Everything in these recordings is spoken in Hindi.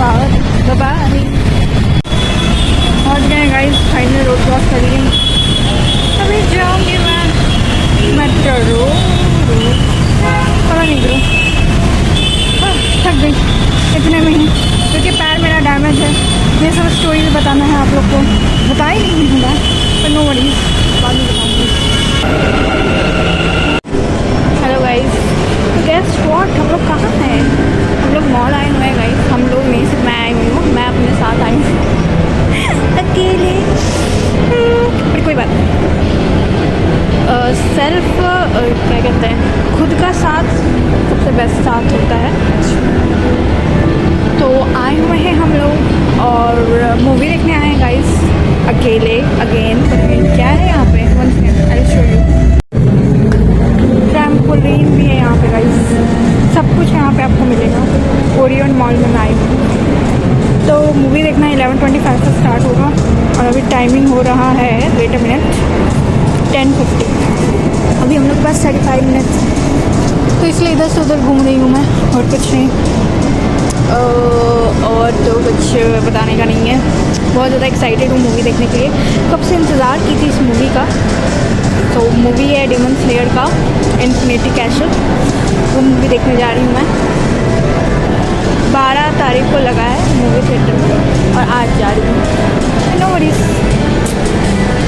बाय। पहुँच गए गाइस, फाइनल रोड क्रॉस कर लिए। अभी जाऊँगी मैं मेट्रो। पता नहीं करो, थक गई इतने में ही, क्योंकि पैर मेरा डैमेज है। ये सब स्टोरी बताना है आप लोग को, बता ही नहीं होगा, पर नो वरीज, बाद में बताऊँगी। हेलो गाइस, तो गेस व्हाट, हम लोग कहाँ हैं? हम लोग मॉल आए हुए हैं गाइस। हम लोग नहीं, सिर्फ मैं आई हुई हूँ, मैं अपने साथ आई हूँ अकेले, पर कोई बात नहीं। सेल्फ क्या कहते हैं, खुद का साथ सबसे बेस्ट साथ होता है। तो आए हुए हैं हम लोग और मूवी देखने आए हैं गाइस, अकेले अगेन। क्या है यहाँ पे, one second I will show you. Trampoline भी है यहाँ पे गाइस, सब कुछ यहाँ पे आपको मिलेगा। ओरियन मॉल में आई हूँ। तो मूवी देखना 11:25 से स्टार्ट होगा और अभी टाइमिंग हो रहा है, वेट अ मिनट, 10:50। अभी हम लोग के पास 35 मिनट, तो इसलिए इधर से उधर घूम रही हूँ मैं, और कुछ नहीं। और तो कुछ बताने का नहीं है। बहुत ज़्यादा एक्साइटेड हूँ मूवी देखने के लिए, कब से इंतज़ार की थी इस मूवी का। तो मूवी है डेमन स्लेयर का इन्फिनिटी कैसल, वो मूवी देखने जा रही हूँ मैं। 12 तारीख को लगा है मूवी थिएटर में और आज जा रही हूँ। नो वरीज,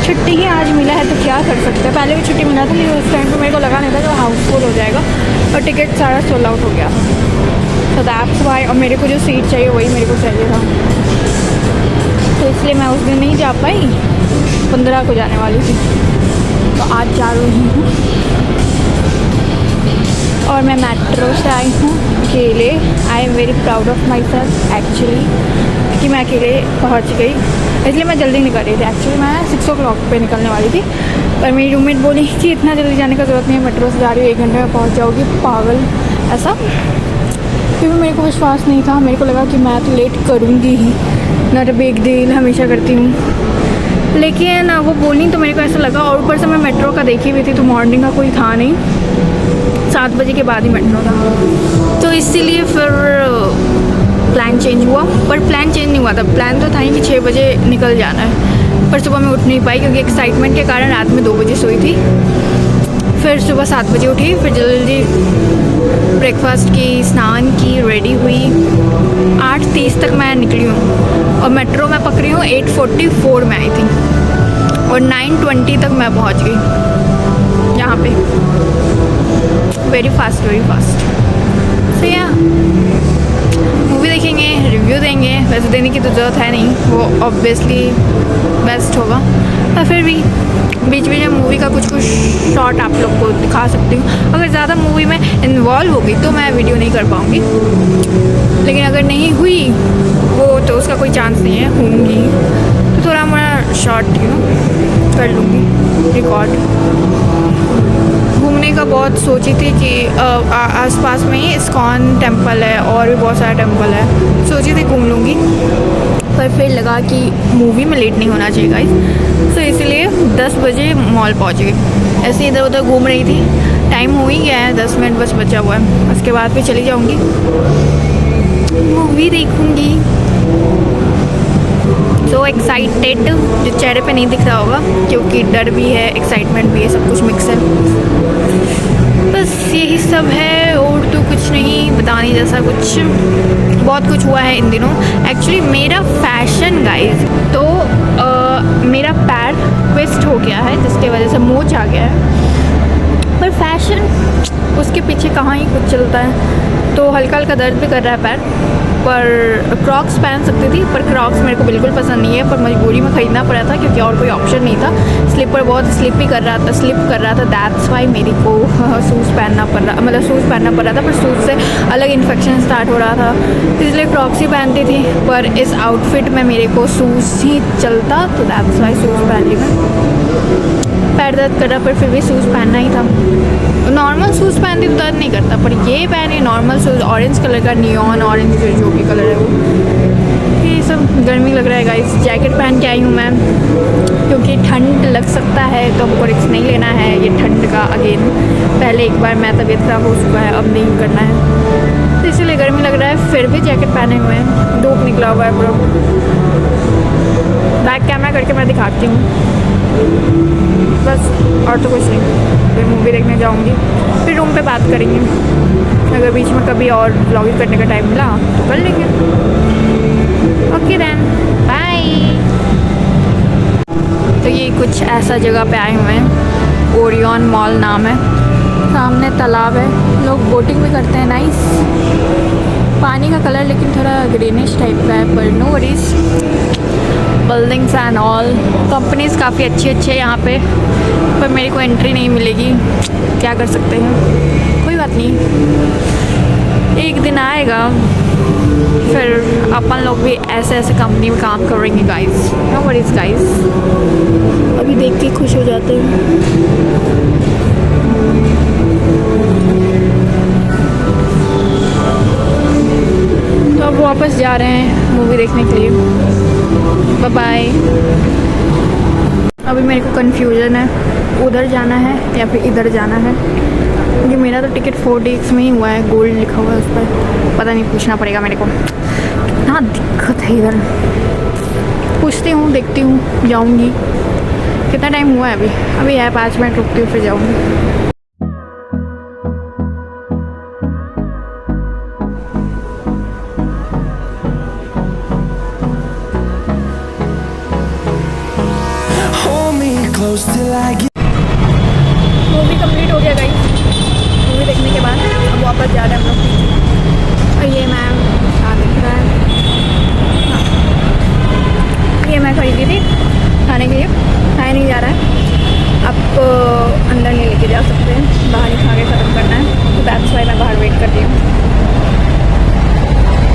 छुट्टी ही आज मिला है तो क्या कर सकते हैं। पहले भी छुट्टी मिला था, लेकिन उस टाइम पे मेरे को लगा नहीं था कि हाउसफुल हो जाएगा और टिकट सारा सोल्ड आउट हो गया। तो दैट्स वाई, और मेरे को जो सीट चाहिए वही मेरे को चाहिए था, तो इसलिए मैं उस दिन नहीं जा पाई। 15 को जाने वाली थी, तो आज जा रही हूँ। और मैं मेट्रो से आई हूँ अकेले। I am very proud of my self actually, कि मैं अकेले पहुँच गई। इसलिए मैं जल्दी निकल रही थी। एक्चुअली मैं 6 o'clock पे निकलने वाली थी, पर मेरी रूममेट बोली कि इतना जल्दी जाने का ज़रूरत नहीं है, मेट्रो से जा रही हो 1 घंटे में पहुँच जाओगी, पागल ऐसा। क्योंकि मेरे को विश्वास नहीं था, मेरे को लगा कि मैं तो लेट करूँगी ही, नॉट अ बिग डील, हमेशा करती हूँ। लेकिन वो बोली तो मेरे को ऐसा लगा, और ऊपर से मैं मेट्रो का देखी हुई थी, तो मॉर्निंग का कोई था नहीं, 7 बजे के बाद ही मेट्रो था। तो इसीलिए फिर प्लान चेंज हुआ। पर प्लान चेंज नहीं हुआ था, प्लान तो था ही कि 6 बजे निकल जाना है। पर सुबह मैं उठ नहीं पाई, क्योंकि एक्साइटमेंट के कारण रात में 2 बजे सोई थी। फिर सुबह 7 बजे उठी, फिर जल्दी ब्रेकफास्ट की, स्नान की, रेडी हुई। 8:30 तक मैं निकली हूँ और मेट्रो मैं पकड़ी हूँ 8:44 में आई थी, और 9:20 तक मैं पहुँच गई यहाँ पे। Very fast, very fast. So या मूवी देखेंगे, रिव्यू देंगे। वैसे देने की तो ज़रूरत है नहीं, वो ऑब्वियसली बेस्ट होगा, पर फिर भी बीच बीच में मूवी का कुछ शॉट आप लोग को दिखा सकती हूँ। अगर ज़्यादा मूवी में इन्वॉल्व होगी तो मैं वीडियो नहीं कर पाऊँगी, लेकिन अगर नहीं हुई वो तो उसका कोई चांस नहीं है, होंगी तो थोड़ा मोड़ा शॉट कर लूँगी रिकॉर्ड। घूमने का बहुत सोची थी कि आसपास में ही इस्कॉन टेम्पल है और भी बहुत सारा टेम्पल है, सोची थी घूम लूँगी, पर फिर लगा कि मूवी में लेट नहीं होना चाहिए गाइस, तो इसीलिए 10 बजे मॉल पहुँच गई। ऐसे इधर उधर घूम रही थी, टाइम हो ही गया है, 10 मिनट बस बचा हुआ है, उसके बाद फिर चली जाऊँगी, मूवी देखूँगी। सो एक्साइटेड, जो चेहरे पे नहीं दिख रहा होगा, क्योंकि डर भी है, एक्साइटमेंट भी है, सब कुछ मिक्स है। बस यही सब है, और तो कुछ नहीं बताने जैसा। कुछ बहुत कुछ हुआ है इन दिनों। एक्चुअली मेरा फैशन गाइस, तो मेरा पैर ट्विस्ट हो गया है, जिसके वजह से मोच आ गया है। पर फैशन, उसके पीछे कहाँ ही कुछ चलता है। तो हल्का हल्का दर्द भी कर रहा है पैर। पर क्रॉक्स पहन सकती थी, पर क्रॉक्स मेरे को बिल्कुल पसंद नहीं है, पर मजबूरी में ख़रीदना पड़ा था, क्योंकि और कोई ऑप्शन नहीं था। स्लीपर बहुत स्लिप कर रहा था, दैट्स वाई मेरे को शूज़ पहनना पड़ रहा, मतलब शूज़ पहनना पड़ रहा था, पर शूज़ से अलग इन्फेक्शन स्टार्ट हो रहा था, इसलिए क्रॉक्स ही पहनती थी। पर इस आउटफिट में मेरे को शूज़ ही चलता, तो दैट्स वाई शूज़ पहन ली मैं। पैर दर्द कर रहा, पर फिर भी शूज़ पहनना ही था। नॉर्मल शूज़ पहनती तो दर्द नहीं करता, पर ये पहने नॉर्मल शूज़, ऑरेंज कलर का, नियॉन ऑरेंज जो भी कलर है वो। ये सब गर्मी लग रहा है गाइस। जैकेट पहन के आई हूँ मैं, क्योंकि ठंड लग सकता है, तो हमको रिस्क नहीं लेना है ये ठंड का। अगेन पहले एक बार मैं तबीयत ख़राब हो चुका है, अब नहीं करना है। तो इसीलिए गर्मी लग रहा है, फिर भी जैकेट पहने हुए हैं, धूप निकला हुआ है पूरा। बैक कैमरा करके मैं दिखाती हूँ बस, और तो कुछ नहीं। फिर मूवी देखने जाऊँगी, फिर रूम पे बात करेंगे। अगर बीच में कभी और व्लॉगिंग करने का टाइम मिला तो कर लेंगे। Okay then, bye. तो ये कुछ ऐसा जगह पे आए हुए हैं, ओरियन मॉल नाम है। सामने तालाब है, लोग बोटिंग भी करते हैं। नाइस। पानी का कलर लेकिन थोड़ा ग्रीनिश टाइप का है, पर no worries. Buildings and all, companies काफ़ी अच्छी अच्छी है यहाँ पे, पर मेरे को एंट्री नहीं मिलेगी, क्या कर सकते हैं। कोई बात नहीं, एक दिन आएगा फिर अपन लोग भी ऐसे ऐसे कंपनी में काम करेंगे गाइस। नो वरीज गाइस, अभी देख के खुश हो जाते हैं। तो अब वापस जा रहे हैं मूवी देखने के लिए। Bye bye. अभी मेरे को कन्फ्यूज़न है, उधर जाना है या फिर इधर जाना है, क्योंकि मेरा तो टिकट 4DX में ही हुआ है, गोल्ड लिखा हुआ है उस पर। पता नहीं, पूछना पड़ेगा मेरे को, कितना दिक्कत है इधर। पूछती हूँ, देखती हूँ, जाऊँगी। कितना टाइम हुआ है अभी है 5 मिनट, रुकती हूँ फिर जाऊँगी। मूवी कंप्लीट हो गया गाइस। मूवी देखने के बाद अब वापस जा रहे हैं हम लोग। और ये मैम क्या दिख रहा है, हाँ ये मैं खरीदी थी खाने के लिए, खाया नहीं जा रहा है। आपको अंदर नहीं लेके जा सकते हैं, बाहर ही खा के ख़त्म करना है, तो दैट्स वाई मैं बाहर वेट कर रही हूँ।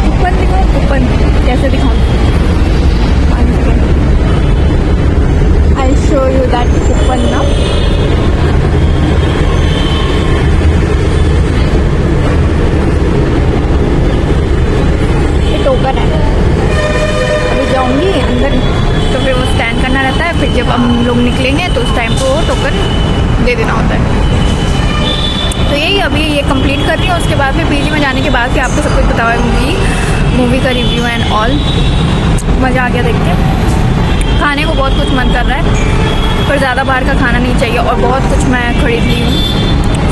कूपन दिखाओ, कूपन कैसे दिखाऊँ? I'll show you that coupon now. ये टोकन है, अभी जाऊंगी अंदर तो फिर वो स्कैन करना रहता है, फिर जब हम लोग निकलेंगे तो उस टाइम को वो टोकन दे देना होता है। तो यही अभी ये कंप्लीट कर रही हूँ, उसके बाद फिर पीजी में जाने के बाद फिर आपको सब कुछ बताऊंगी, मूवी का रिव्यू एंड ऑल। मज़ा आ गया देख के। खाने को बहुत कुछ मन कर रहा है, पर ज़्यादा बाहर का खाना नहीं चाहिए, और बहुत कुछ मैं ख़रीद ली हूँ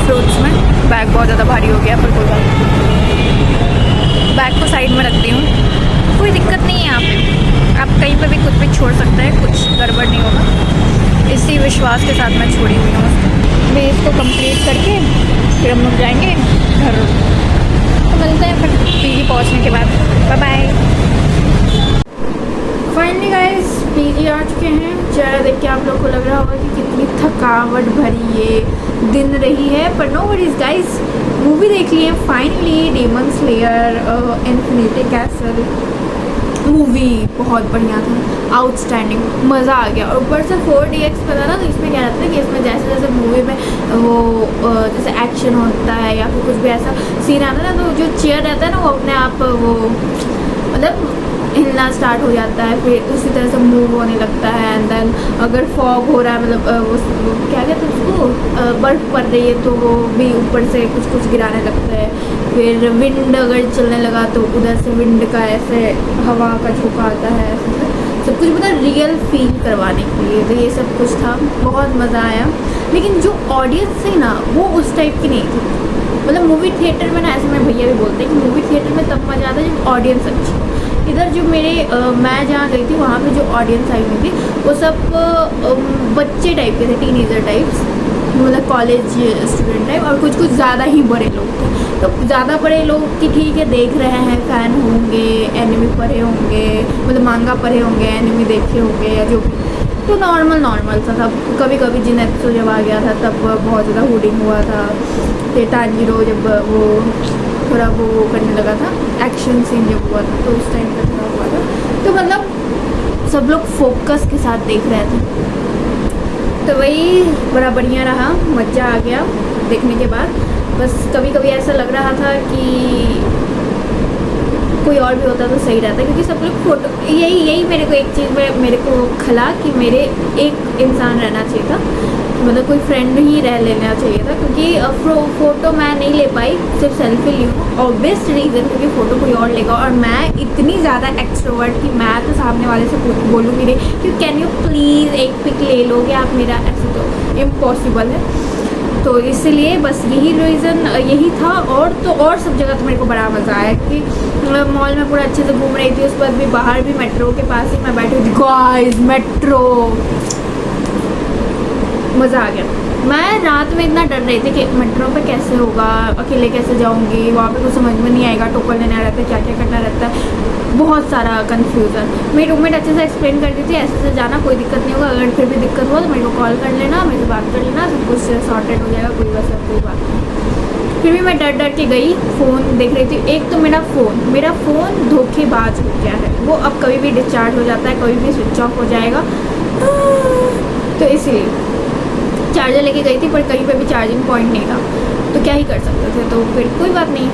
फ्रूट्स में। बैग बहुत ज़्यादा भारी हो गया, पर कोई बात नहीं, बैग को साइड में रखती हूँ, कोई दिक्कत नहीं है। यहाँ पे आप कहीं पे भी कुछ भी छोड़ सकते हैं, कुछ गड़बड़ नहीं होगा, इसी विश्वास के साथ मैं छोड़ी हुई हूँ उसको। मैं इसको कंप्लीट करके फिर हम लोग जाएंगे घर। तो मिलते हैं फिर पीजी पहुँचने के बाद। Bye bye. Finally guys PG आ चुके हैं। चेहरा देख के आप लोग को लग रहा होगा कि कितनी थकावट भरी ये दिन रही है, पर नो वरीज गाइस, मूवी देख लिए finally. Demon Slayer Infinity Castle movie बहुत बढ़िया था, आउटस्टैंडिंग, मज़ा आ गया। और ऊपर से 4DX पता ना, तो इसमें क्या रहता है कि इसमें जैसे जैसे मूवी में वो जैसे एक्शन होता है या फिर कुछ भी ऐसा सीन आता है ना, तो जो चेयर रहता है ना वो अपने आप वो मतलब हिलना स्टार्ट हो जाता है, फिर उसी तरह से मूव होने लगता है। एंड देन अगर फॉग हो रहा है, मतलब वो क्या कहते हैं उसको, बर्फ़ पड़ रही है, तो वो भी ऊपर से कुछ कुछ गिराने लगता है। फिर विंड अगर चलने लगा तो उधर से विंड का ऐसे हवा का झोंका आता है, ऐसे सब कुछ मतलब रियल फील करवाने के लिए। तो ये सब कुछ था, बहुत मज़ा आया। लेकिन जो ऑडियंस थी ना वो उस टाइप की नहीं थी। मतलब मूवी थिएटर में ना, ऐसे मेरे भैया भी बोलते हैं कि मूवी थिएटर में तब मज़ा आता है जब ऑडियंस अच्छी हो। इधर जो मेरे मैं जहाँ गई थी वहाँ पे जो ऑडियंस आई हुई थी वो सब बच्चे टाइप के थे, टीनेजर टाइप्स, मतलब कॉलेज स्टूडेंट टाइप, और कुछ कुछ ज़्यादा ही बड़े लोग थे। तो ज़्यादा बड़े लोग की ठीक है, देख रहे हैं, फ़ैन होंगे, एनिमी पढ़े होंगे, मतलब मांगा पढ़े होंगे, एनिमी देखे होंगे या जो भी, तो नॉर्मल सा था। कभी कभी जिन एपिसोड जब आ गया था तब बहुत ज़्यादा हुडिंग हुआ था। तानजीरो जब वो थोड़ा वो करने लगा था, एक्शन सीन जब हुआ था तो उस टाइम पर थोड़ा हुआ था। तो मतलब सब लोग फोकस के साथ देख रहे थे, तो वही बड़ा बढ़िया रहा, मज़ा आ गया देखने के बाद। बस कभी कभी ऐसा लग रहा था कि कोई और भी होता तो सही रहता, क्योंकि सब लोग फोटो, यही मेरे को एक चीज़ में मेरे को खला कि मेरे एक इंसान रहना चाहिए था मतलब कोई फ्रेंड ही रह लेना चाहिए था, क्योंकि फ़ोटो मैं नहीं ले पाई, सिर्फ सेल्फी ली हूँ। ऑब्वियस रीज़न क्योंकि फ़ोटो कोई और लेगा, और मैं इतनी ज़्यादा एक्सट्रोवर्ट कि मैं तो सामने वाले से बोलूँगी नहीं कि कैन यू प्लीज़ एक पिक ले लोगे आप मेरा, ऐसे तो इम्पॉसिबल है। तो इसलिए बस यही रीज़न यही था। और सब जगह तो मेरे को बड़ा मज़ा आया कि मॉल में पूरा अच्छे से घूम रही थी। उसके बाद भी बाहर भी मेट्रो के पास ही मैं बैठी हुई थी। गाइस मेट्रो, मज़ा आ गया। मैं रात में इतना डर रही थी कि मेट्रो पे कैसे होगा, अकेले कैसे जाऊंगी, वहाँ पे कुछ समझ में नहीं आएगा, टोकन लेना रहता है, क्या क्या करना रहता है, बहुत सारा कन्फ्यूज़न। मेरी रूममेट अच्छे से एक्सप्लेन करती थी, ऐसे से जाना, कोई दिक्कत नहीं होगा, अगर फिर भी दिक्कत हुआ तो मेरे को कॉल कर लेना, मेरे से बात कर लेना, सब कुछ सॉर्टेड हो जाएगा, कोई बात नहीं। फिर भी मैं डर डर के गई, फ़ोन देख रही थी। एक तो मेरा फ़ोन धोखेबाज हो गया है, वो अब कभी भी डिस्चार्ज हो जाता है, कभी भी स्विच ऑफ हो जाएगा, तो इसीलिए चार्जर लेके गई थी, पर कहीं पे भी चार्जिंग पॉइंट नहीं था, तो क्या ही कर सकते थे। तो फिर कोई बात नहीं,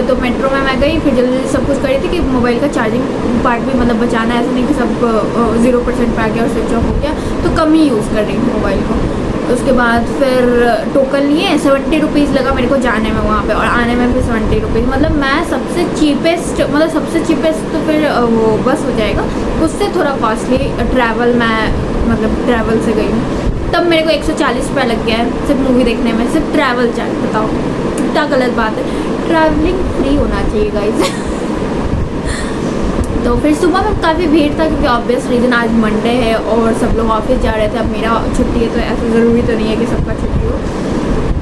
तो मेट्रो में मैं गई, फिर जल्दी सब कुछ करी थी कि मोबाइल का चार्जिंग पार्ट भी मतलब बचाना है, ऐसा नहीं कि सब 0% पे आ गया और स्विच ऑफ हो गया, तो कम ही यूज़ कर रही थी मोबाइल को। उसके बाद फिर टोकन लिए, 70 रुपीज़ लगा मेरे को जाने में वहाँ पे, और आने में फिर 70 रुपीज़। मतलब मैं सबसे चीपेस्ट तो फिर वो बस हो जाएगा, उससे थोड़ा कॉस्टली ट्रैवल, मैं मतलब ट्रैवल से गई हूँ, तब मेरे को 140 रुपये लग गया है सिर्फ मूवी देखने में, सिर्फ ट्रैवल चार्ज। बताओ कितना गलत बात है, ट्रैवलिंग फ्री होना चाहिए गाइस। तो फिर सुबह में काफ़ी भीड़ था, क्योंकि ऑब्वियस रीज़न आज मंडे है और सब लोग ऑफिस जा रहे थे। अब मेरा छुट्टी है तो ऐसा ज़रूरी तो नहीं है कि सबका छुट्टी हो,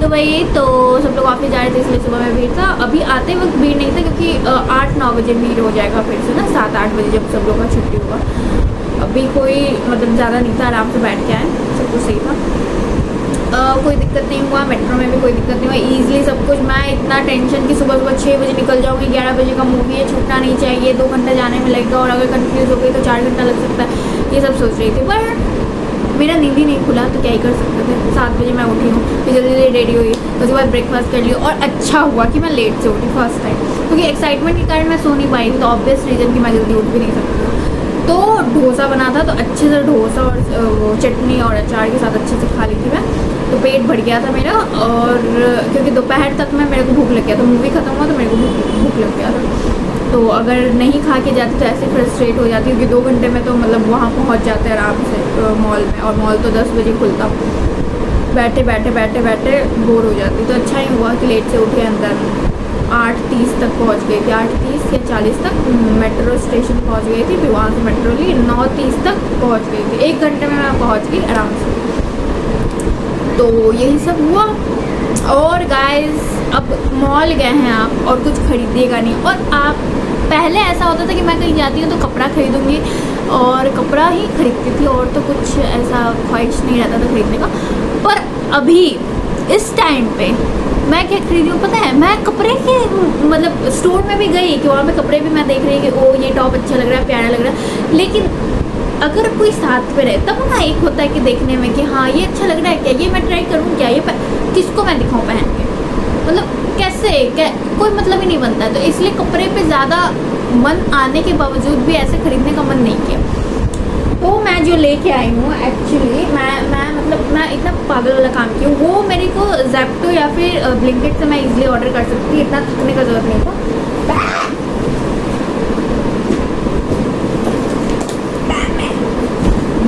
तो वही, तो सब लोग ऑफिस जा रहे थे, इसलिए सुबह में भीड़ था। अभी आते वक्त भीड़ नहीं था, क्योंकि 8-9 बजे भीड़ हो जाएगा फिर से ना, 7-8 बजे जब सब लोग का छुट्टी होगा। अभी कोई मतलब ज़्यादा नहीं था, आराम से बैठ के आए, सब कुछ सही था, कोई दिक्कत नहीं हुआ। मेट्रो में भी कोई दिक्कत नहीं हुआ, ईजिली सब कुछ। मैं इतना टेंशन कि सुबह 6 बजे निकल जाऊँगी, 11 बजे का मूवी है, छूटना नहीं चाहिए, 2 घंटा जाने में लगेगा, और अगर कंफ्यूज हो गई तो 4 घंटा लग सकता है, ये सब सोच रही थी। पर मेरा नींद ही नहीं खुला, तो क्या ही कर सकते थे। 7 बजे मैं उठी हूँ, फिर जल्दी जल्दी रेडी हुई, उसके बाद ब्रेकफास्ट कर लिया, और अच्छा हुआ कि मैं लेट से उठी फर्स्ट टाइम, क्योंकि एक्साइटमेंट के कारण मैं सो नहीं पाई थी, तो ऑब्वियस रीज़न कि मैं जल्दी उठ भी नहीं सकती हूँ। तो डोसा बना था, तो अच्छे से डोसा और वो चटनी और अचार के साथ अच्छे से खा ली थी मैं, तो पेट भर गया था मेरा। और क्योंकि दोपहर तक में मेरे को भूख लग गया, तो मूवी ख़त्म हुआ तो मेरे को भूख लग गया था। तो अगर नहीं खा के जाती तो ऐसे फ्रस्ट्रेट हो जाती, क्योंकि 2 घंटे में तो मतलब वहाँ पहुँच जाते आराम से मॉल में, और मॉल तो 10 बजे खुलता। बैठे बैठे बोर हो जाती, तो अच्छा ही हुआ कि लेट से उठे, अंदर 8:30 तक पहुंच गई थी, 8:30 या 40 तक मेट्रो स्टेशन पहुंच गई थी। फिर वहाँ से मेट्रो ली, 9:30 तक पहुंच गई थी, 1 घंटे में मैं पहुंच गई आराम से। तो यही सब हुआ। और गाइस अब मॉल गए हैं आप और कुछ खरीदिएगा नहीं, और आप पहले ऐसा होता था कि मैं कहीं जाती हूँ तो कपड़ा खरीदूँगी, और कपड़ा ही खरीदती थी, और तो कुछ ऐसा ख्वाहिश नहीं रहता था खरीदने का। पर अभी इस टाइम पे मैं क्या खरीदी हूँ पता है, मैं कपड़े के मतलब स्टोर में भी गई कि वहाँ पे कपड़े भी मैं देख रही कि ओ ये टॉप अच्छा लग रहा है, प्यारा लग रहा है, लेकिन अगर कोई साथ में रहे तब ना एक होता है कि देखने में कि हाँ ये अच्छा लग रहा है, क्या ये मैं ट्राई करूँ, क्या ये किसको मैं दिखाऊँ पहन के, मतलब कैसे कोई मतलब ही नहीं बनता है। तो इसलिए कपड़े पे ज़्यादा मन आने के बावजूद भी ऐसे खरीदने का मन नहीं किया। तो मैं जो लेके आई हूँ एक्चुअली मैं इतना पागल वाला काम की हूँ, वो मेरे को ज़ेप्टो या फिर ब्लिंकिट से मैं इजीली ऑर्डर कर सकती थी, इतना थकने का ज़रूरत नहीं था।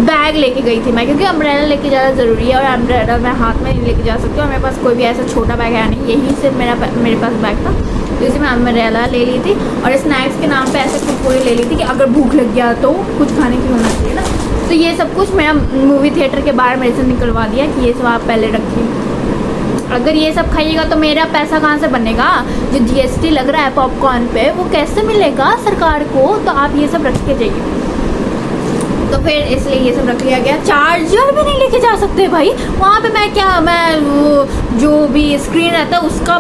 बैग लेके गई थी मैं, क्योंकि अम्ब्रेला लेके जाना ज़रूरी है, और अम्ब्रेला मैं हाथ में नहीं लेके जा सकती हूँ, और मेरे पास कोई भी ऐसा छोटा बैग है नहीं, यही सिर्फ मेरे पास बैग था, तो इसे मैं अम्ब्रेला ले ली थी। और स्नैक्स के नाम पे ऐसे कुरकुरे ले ली थी कि अगर भूख लग गया तो कुछ खाने की होना चाहिए ना, तो ये सब कुछ मेरा मूवी थिएटर के बाहर मेरे से निकलवा दिया कि ये सब आप पहले रखिए, अगर ये सब खाइएगा तो मेरा पैसा कहाँ से बनेगा, जो GST लग रहा है पॉपकॉर्न पे वो कैसे मिलेगा सरकार को, तो आप ये सब रख के जाइए। तो फिर इसलिए ये सब रख लिया गया। चार्जर भी नहीं लेके जा सकते भाई वहाँ पे, मैं वो जो भी स्क्रीन रहता है उसका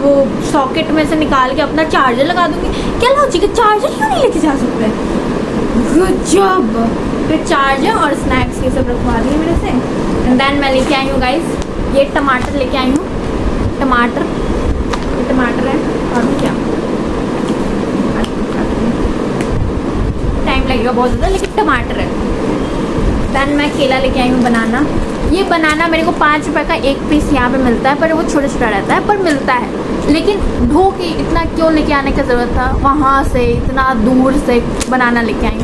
वो सॉकेट में से निकाल के अपना चार्जर लगा दूंगी, क्या लॉजिक है, चार्जर क्यों नहीं लेके जा सकते, गजब। फिर चार्जर और स्नैक्स ये सब रखवा दिए मेरे से। एंड देन मैं लेके आई हूँ गाइस, ये टमाटर लेके आई हूँ, टमाटर है, और क्या टाइम लगेगा बहुत ज़्यादा, लेकिन टमाटर है। दैन मैं केला लेके आई हूँ, बनाना, ये बनाना मेरे को 5 रुपये का एक पीस यहाँ पे मिलता है, पर वो छोटा छोटा रहता है, पर मिलता है। लेकिन ढो के इतना क्यों लेके आने की ज़रूरत था, वहाँ से इतना दूर से बनाना लेके आई।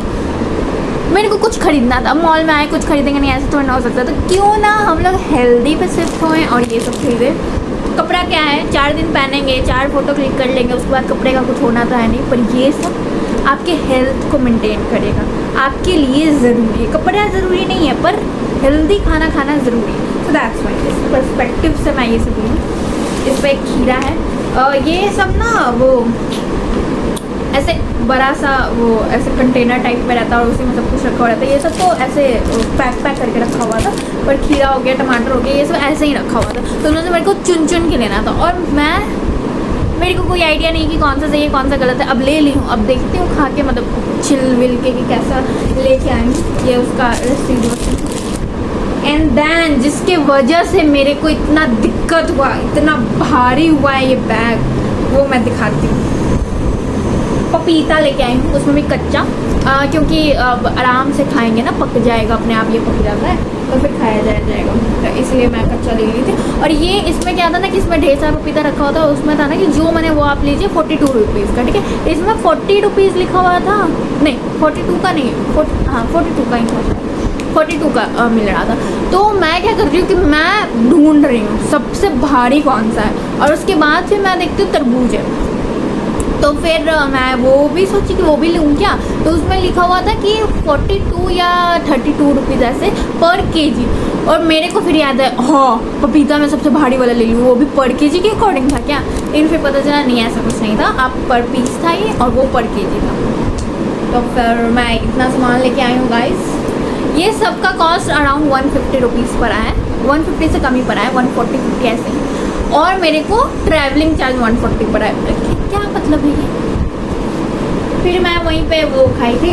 मेरे को कुछ खरीदना था, मॉल में आए कुछ खरीदेंगे नहीं, ऐसे थोड़ा ना हो सकता। तो क्यों ना हम लोग हेल्दी पे शिफ्ट हुए और ये सब खरीदें। कपड़ा क्या है, 4 दिन पहनेंगे, 4 फोटो क्लिक कर लेंगे, उसके बाद कपड़े का कुछ होना तो है नहीं। पर ये सब आपके हेल्थ को मेंटेन करेगा, आपके लिए ज़रूरी है। कपड़ा ज़रूरी नहीं है, पर हेल्दी खाना खाना ज़रूरी है। सो दैट्स वाई इस पर्सपेक्टिव से मैं ये सब लूँ। इस पर एक खीरा है, ये सब ना वो ऐसे बड़ा सा वो ऐसे कंटेनर टाइप में रहता है और उसी में सब कुछ रखा हुआ रहता है। ये सब तो ऐसे पैक करके रखा हुआ था, पर खीरा हो गया, टमाटर हो गया, ये सब ऐसे ही रखा हुआ था। तो उन्होंने मेरे को चुन चुन के लेना था, और मेरे को कोई आइडिया नहीं कि कौन सा सही है कौन सा गलत है। अब ले ली हूँ, अब देखती हूँ खा के, मतलब छिल विल के कि कैसा लेके आई। ये उसका रेसिपी एंड देन जिसके वजह से मेरे को इतना दिक्कत हुआ, इतना भारी हुआ है ये बैग, वो मैं दिखाती हूँ। पपीता लेके आई हूँ, उसमें भी कच्चा, क्योंकि अब आराम से खाएंगे ना, पक जाएगा अपने आप, ये पक जाता है तो फिर खाया जाएगा, तो इसलिए मैं कच्चा ले ली थी। और ये इसमें क्या था ना कि इसमें ढेर सारा पपीता रखा हुआ था, उसमें था ना कि जो मैंने वो आप लीजिए 42 रुपीज़ का, ठीक है। इसमें 40 रुपीज़ लिखा हुआ था, नहीं 42 का नहीं, 42 का ही था, 42 का मिल रहा था। तो मैं क्या कर रही हूँ कि मैं ढूंढ रही हूँ सबसे भारी कौन सा है, और उसके बाद फिर मैं देखती हूँ तरबूज है। तो फिर मैं वो भी सोची कि वो भी लूँ क्या, तो उसमें लिखा हुआ था कि 42 या 32 रुपीज़ ऐसे पर केजी। और मेरे को फिर याद है, हाँ पपीता मैं सबसे भारी वाला ले लूँ, वो भी पर केजी के अकॉर्डिंग था क्या। लेकिन फिर पता चला नहीं, ऐसा कुछ नहीं था, आप पर पीस था ये और वो पर केजी था। तो फिर मैं इतना सामान लेके आई हूँ गाइस। ये सब का कॉस्ट अराउंड 150 रुपीज़ पर आया है, 150 से कम ही पर आया, 140-50 ऐसे ही। और मेरे को ट्रैवलिंग चार्ज 140 पर आया। क्या मतलब है ये। फिर मैं वहीं पे वो खाई थी,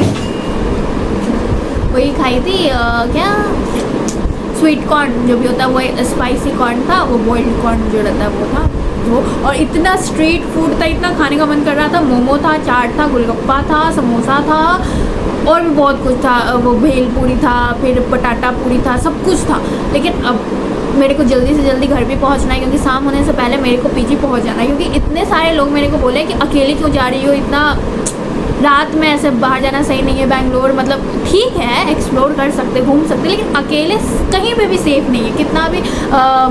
क्या स्वीट कॉर्न जो भी होता है, वो स्पाइसी कॉर्न था, वो बॉइल्ड कॉर्न जो रहता है वो था वो। और इतना स्ट्रीट फूड था, इतना खाने का मन कर रहा था। मोमो था, चाट था, गोलगप्पा था, समोसा था, और भी बहुत कुछ था, वो भेल पूरी था, फिर पटाटा पूरी था, सब कुछ था। लेकिन अब मेरे को जल्दी से जल्दी घर भी पहुंचना है, क्योंकि शाम होने से पहले मेरे को पीजी पहुंच जाना है। क्योंकि इतने सारे लोग मेरे को बोले कि अकेले क्यों जा रही हो, इतना रात में ऐसे बाहर जाना सही नहीं है। बैंगलोर मतलब ठीक है, एक्सप्लोर कर सकते, घूम सकते, लेकिन अकेले कहीं पे भी सेफ़ नहीं है। कितना भी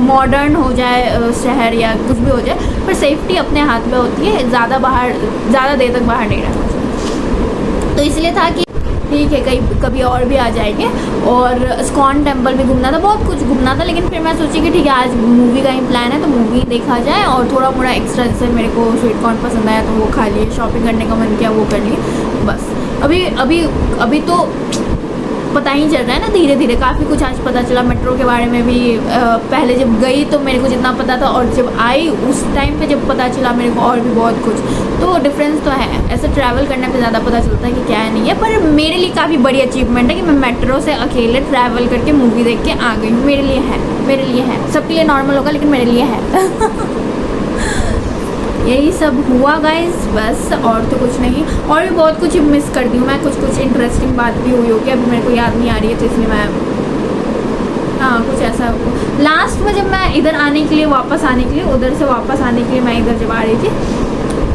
मॉडर्न हो जाए शहर या कुछ भी हो जाए, पर सेफ्टी अपने हाथ में होती है। ज़्यादा देर तक बाहर नहीं रहना चाहिए। तो इसलिए था कि ठीक है, कभी और भी आ जाएंगे। और इस्कॉन टेम्पल भी घूमना था, बहुत कुछ घूमना था। लेकिन फिर मैं सोची कि ठीक है, आज मूवी का ही प्लान है, तो मूवी देखा जाए, और थोड़ा मोड़ा एक्स्ट्रा, जैसे मेरे को स्वीट कॉर्न पसंद आया तो वो खा लिए, शॉपिंग करने का मन किया वो कर लिए बस। अभी तो पता ही चल रहा है ना, धीरे धीरे काफ़ी कुछ आज पता चला। मेट्रो के बारे में भी पहले जब गई तो मेरे को जितना पता था, और जब आई उस टाइम पे जब पता चला मेरे को और भी बहुत कुछ। तो डिफरेंस तो है, ऐसे ट्रैवल करने पे ज़्यादा पता चलता है कि क्या है नहीं है। पर मेरे लिए काफ़ी बड़ी अचीवमेंट है कि मैं मेट्रो से अकेले ट्रैवल करके मूवी देख के आ गई हूँ। मेरे लिए है, सबके लिए नॉर्मल होगा लेकिन मेरे लिए है। यही सब हुआ गाइस बस, और तो कुछ नहीं। और भी बहुत कुछ मिस कर दी हूँ मैं, कुछ इंटरेस्टिंग बात भी हुई होगी, अभी मेरे को याद नहीं आ रही है, तो इसलिए मैं कुछ ऐसा लास्ट में जब मैं इधर आने के लिए, वापस आने के लिए, उधर से वापस आने के लिए मैं इधर जब आ रही थी,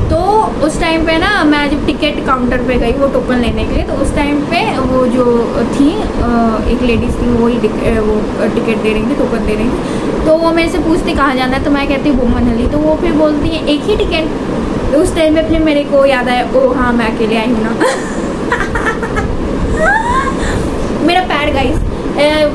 तो उस टाइम पे ना मैं जब टिकट काउंटर पे गई वो टोकन लेने के लिए, तो उस टाइम पे वो जो थी एक लेडीज़ थी, वो टिकट दे रही थी, टोकन दे रही थी। तो वो मेरे से पूछती कहाँ जाना है, तो मैं कहती हूँ बोमनहली। तो वो फिर बोलती है एक ही टिकट। तो उस टाइम पे फिर मेरे को याद आया, ओ हाँ मैं अकेले आई हूँ ना। मेरा पैर गाइस,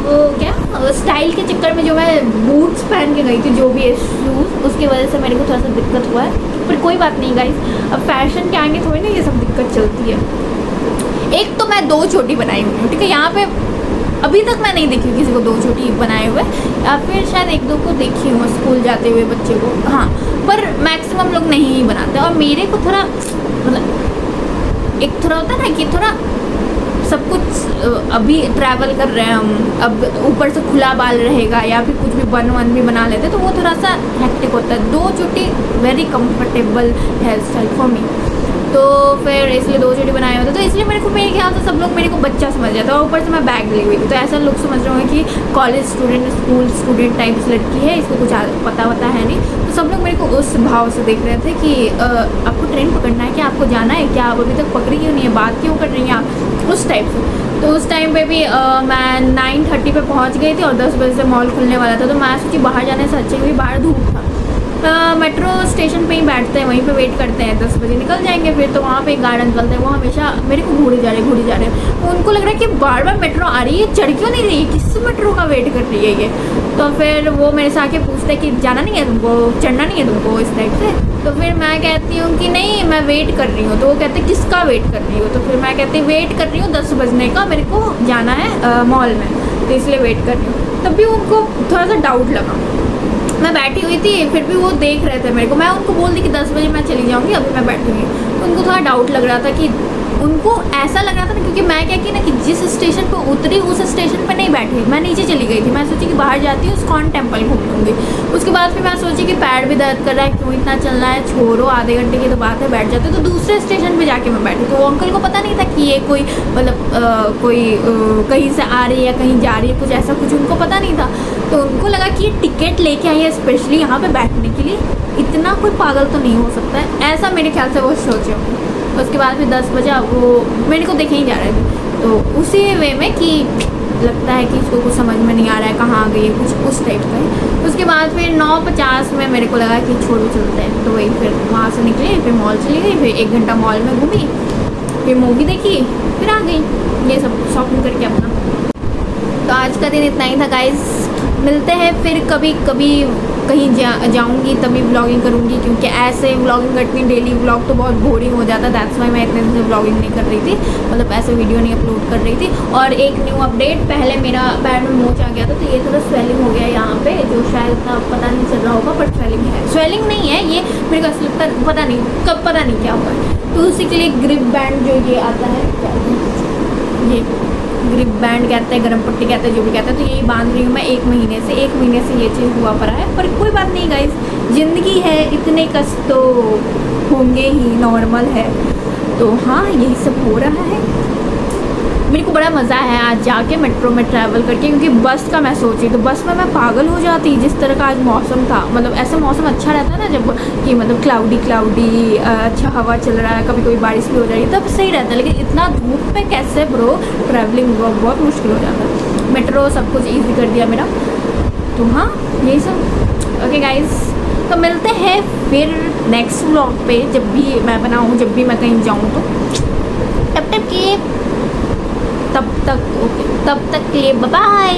वो क्या स्टाइल के चक्कर में जो मैं बूट्स पहन के गई थी, जो भी है शूज़, उसकी वजह से मेरे को थोड़ा सा दिक्कत हुआ है। पर कोई बात नहीं गाइस, अब फैशन के आगे थोड़ी ना ये सब दिक्कत चलती है। एक तो मैं 2 चोटी बनाई हुई हूँ, ठीक है। यहाँ पे अभी तक मैं नहीं देखी किसी को 2 चोटी बनाए हुए, या फिर शायद 1-2 को देखी हूँ स्कूल जाते हुए बच्चे को, हाँ। पर मैक्सिमम लोग नहीं ही बनाते। और मेरे को थोड़ा मतलब एक थोड़ा होता है ना कि थोड़ा सब कुछ, अभी ट्रैवल कर रहे हैं हम, अब ऊपर से खुला बाल रहेगा या फिर कुछ भी बन भी बना लेते, तो वो थोड़ा सा हेक्टिक होता है। 2 चोटी very comfortable hair style for me. तो फिर इसलिए 2 चोटी बनाए होते, तो इसलिए मेरे को, मेरे ख्याल से सब लोग मेरे को बच्चा समझ जाता है। और ऊपर से मैं बैग ली हुई थी, तो ऐसा लोग समझ रहे होंगे कि college student, school student types लड़की है, इसको कुछ पता है नहीं। तो सब लोग मेरे को उस भाव से देख रहे थे कि आपको ट्रेन पकड़ना है क्या, आपको जाना है क्या, आप अभी तक पकड़ी क्यों नहीं है, बात क्यों कर रही हैं आप, उस टाइप से। तो उस टाइम पे भी मैं 9:30 पे पहुंच गई थी और 10 बजे से मॉल खुलने वाला था। तो मैं सोची बाहर जाने से अच्छे, क्योंकि बाहर धूप था। मेट्रो स्टेशन पे ही बैठते हैं, वहीं पे वेट करते हैं, 10 बजे निकल जाएंगे। फिर तो वहाँ पे एक गार्डन चलते हैं, वो हमेशा मेरे को घूरे जा रहे हैं। उनको लग रहा है कि बार बार मेट्रो आ रही है, चढ़ क्यों नहीं रही है, किस मेट्रो का वेट कर रही है ये। तो फिर वो मेरे से आके पूछते कि जाना नहीं है तुमको, चढ़ना नहीं है तुमको, इस टाइप से। तो फिर मैं कहती हूँ कि नहीं मैं वेट कर रही हूँ। तो वो कहते किसका वेट कर रही हो, तो फिर मैं कहती वेट कर रही हूँ 10 बजने का, मेरे को जाना है मॉल में, तो इसलिए वेट कर रही हूँ। तब भी उनको थोड़ा सा डाउट लगा, मैं बैठी हुई थी, फिर भी वो देख रहे थे मेरे को। मैं उनको बोल दी कि 10 बजे मैं चली जाऊँगी, अभी मैं बैठी हुई। तो उनको थोड़ा डाउट लग रहा था, कि उनको ऐसा लग रहा था ना, क्योंकि मैं क्या की ना कि जिस स्टेशन पर उतरी उस स्टेशन पर नहीं बैठी, मैं नीचे चली गई थी। मैं सोची कि बाहर जाती हूँ, इस्कॉन टेम्पल घूम लूँगी। उसके बाद फिर मैं सोची कि पैर भी दर्द कर रहा है, क्यों इतना चलना है, छोड़ो, आधे घंटे की तो बात है, बैठ जाते। तो दूसरे स्टेशन पर जाके मैं बैठी। तो वो अंकल को पता नहीं था कि ये कोई मतलब कोई कहीं से आ रही है, कहीं जा रही है, कुछ ऐसा कुछ उनको पता नहीं था। तो उनको लगा कि ये टिकट लेके आई है स्पेशली यहाँ पे बैठने के लिए, इतना कोई पागल तो नहीं हो सकता है, ऐसा मेरे ख्याल से वो सोचे। उसके बाद फिर 10 बजे वो मेरे को देखे ही जा रहे थे, तो उसी वे में कि लगता है कि इसको कुछ समझ में नहीं आ रहा है, कहाँ आ गई है, कुछ उस टाइप का है। उसके बाद फिर 9:50 में मेरे को लगा कि छोड़ो चलते हैं। तो वही फिर वहाँ से निकले, फिर मॉल चली गई, फिर 1 घंटा मॉल में घूमी, फिर मूवी देखी, फिर आ गई ये सब शॉपिंग करके अपना। तो आज का दिन इतना ही था गाइस, मिलते हैं फिर कभी कहीं जाऊंगी तभी व्लॉगिंग करूंगी, क्योंकि ऐसे व्लॉगिंग करती डेली व्लॉग तो बहुत बोरिंग हो जाता है। दैट्स वाई मैं इतने दिन से व्लॉगिंग नहीं कर रही थी, मतलब ऐसे वीडियो नहीं अपलोड कर रही थी। और एक न्यू अपडेट, पहले मेरा पैर में मोच आ गया था, तो ये थोड़ा स्वेलिंग हो गया यहाँ पे, जो शायद इतना पता नहीं चल रहा होगा, बट स्वेलिंग है, स्वेलिंग नहीं है ये मेरे को ऐसा लगता है, पता नहीं कब, पता नहीं क्या हुआ है। तो उसी के लिए ग्रिप बैंड जो ये आता है, क्या ये ग्रिप बैंड कहते हैं, गरम पट्टी कहते हैं, जो भी कहते हैं, तो यही बांध रही हूँ मैं 1 महीने से। 1 महीने से ये चीज़ हुआ पड़ा है, पर कोई बात नहीं गाइस, ज़िंदगी है, इतने कष्ट तो होंगे ही, नॉर्मल है। तो हाँ, यही सब हो रहा है। मेरे को बड़ा मज़ा है आज जाके मेट्रो में ट्रैवल करके, क्योंकि बस का मैं सोची तो बस में मैं पागल हो जाती, जिस तरह का आज मौसम था। मतलब ऐसा मौसम अच्छा रहता है ना जब कि मतलब क्लाउडी अच्छा हवा चल रहा है, कभी कभी बारिश भी हो जा रही है, तब सही रहता है। लेकिन इतना धूप में कैसे ब्रो ट्रैवलिंग बहुत मुश्किल हो जाता है। मेट्रो सब कुछ ईजी कर दिया मेरा। तो हाँ, यही सब। ओके गाइज, तो मिलते हैं फिर नेक्स्ट व्लॉग पे, जब भी मैं बनाऊँ, जब भी मैं कहीं जाऊँ। तो तब तक के लिए बाय बाय।